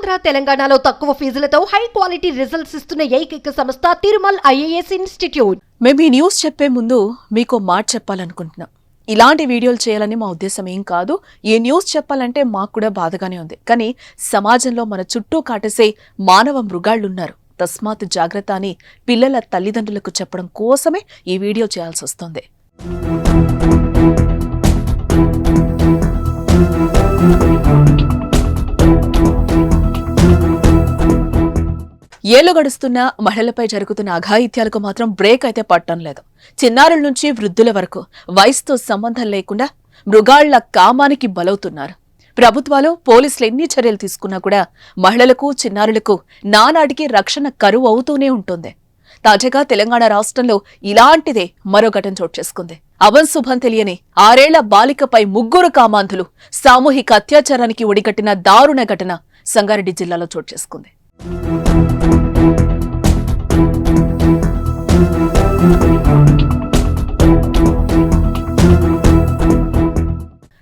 ఆంధ్ర తెలంగాణలో తక్కువ ఫీజులతో high quality results ఇస్తున్న ఏకైక సంస్థ తిరుమల్ ఐఏఎస్ ఇన్స్టిట్యూట్. మేము ఈ న్యూస్ చెప్పే ముందు మీకు మాట చెప్పాలనుకుంటున్నాం. ఇలాంటి వీడియోలు చేయాలని మా ఉద్దేశం ఏం కాదు. ఈ న్యూస్ చెప్పాలంటే మాకు కూడా బాధగానే ఉంది. కానీ సమాజంలో మన చుట్టూ కాటేసే మానవ మృగాళ్లున్నారు. తస్మాత్ జాగ్రత్త అని పిల్లల తల్లిదండ్రులకు చెప్పడం కోసమే ఈ వీడియో చేయాల్సి వస్తుంది. ఏళ్లు గడుస్తున్న మహిళలపై జరుగుతున్న అఘాయిత్యాలకు మాత్రం బ్రేక్ అయితే పట్టడం లేదు. చిన్నారుల నుంచి వృద్ధుల వరకు వయసుతో సంబంధం లేకుండా మృగాళ్ల కామానికి బలవుతున్నారు. ప్రభుత్వాలు పోలీసులు ఎన్ని చర్యలు తీసుకున్నా కూడా మహిళలకు చిన్నారులకు నానాటికి రక్షణ కరువు అవుతూనే ఉంటుంది. తాజాగా తెలంగాణ రాష్ట్రంలో ఇలాంటిదే మరో ఘటన చోటు చేసుకుంది. అవంశుభం తెలియని 6 ఏళ్ల బాలికపై 3 కామాంధులు సామూహిక అత్యాచారానికి ఒడిగట్టిన దారుణ ఘటన సంగారెడ్డి జిల్లాలో చోటు చేసుకుంది.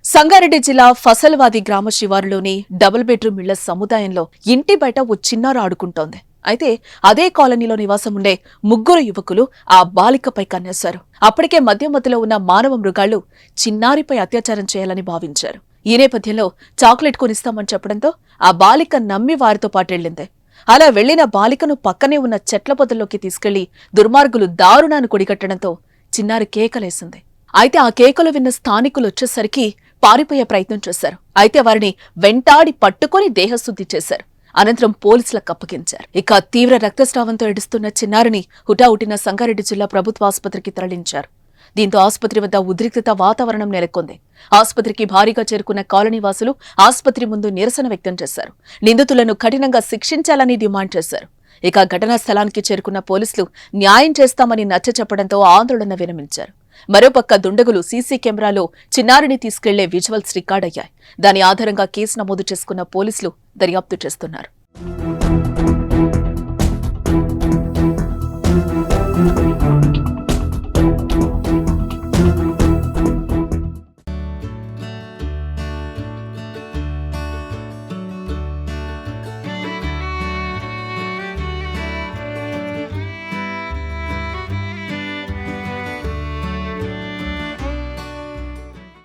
సంగారెడ్డి జిల్లా ఫసల్వాది గ్రామ శివారులోని డబుల్ బెడ్రూమ్ ఇళ్ల సముదాయంలో ఇంటి బయట ఓ చిన్నారు ఆడుకుంటోంది. అయితే అదే కాలనీలో నివాసం ఉండే 3 యువకులు ఆ బాలికపై కన్నేశారు. అప్పటికే మధ్యలో ఉన్న మానవ మృగాళ్లు చిన్నారిపై అత్యాచారం చేయాలని భావించారు. ఈ నేపథ్యంలో చాక్లెట్ కొనిస్తామని చెప్పడంతో ఆ బాలిక నమ్మి వారితో పాటెళ్లింది. అలా వెళ్లిన బాలికను పక్కనే ఉన్న చెట్ల పొదల్లోకి తీసుకెళ్లి దుర్మార్గులు దారుణాన్ని కొడిగట్టడంతో చిన్నారి కేకలేసింది. అయితే ఆ కేకలు విన్న స్థానికులు వచ్చేసరికి పారిపోయే ప్రయత్నం చేశారు. అయితే వారిని వెంటాడి పట్టుకుని దేహశుద్ధి చేశారు. అనంతరం పోలీసులకు అప్పగించారు. ఇక తీవ్ర రక్తస్రావంతో ఏడుస్తున్న చిన్నారిని హుటాహుటిన సంగారెడ్డి జిల్లా ప్రభుత్వ ఆసుపత్రికి తరలించారు. దీంతో ఆసుపత్రి వద్ద ఉద్రిక్తత వాతావరణం నెలకొంది. ఆసుపత్రికి భారీగా చేరుకున్న కాలనీవాసులు ఆసుపత్రి ముందు నిరసన వ్యక్తం చేశారు. నిందితులను కఠినంగా శిక్షించాలని డిమాండ్ చేశారు. ఇక ఘటనా స్థలానికి చేరుకున్న పోలీసులు న్యాయం చేస్తామని నచ్చచెప్పడంతో ఆందోళన విరమించారు. మరోపక్క దుండగులు సీసీ కెమెరాలో చిన్నారిని తీసుకెళ్లే విజువల్స్ రికార్డయ్యాయి. దాని ఆధారంగా కేసు నమోదు చేసుకున్న పోలీసులు దర్యాప్తు చేస్తున్నారు.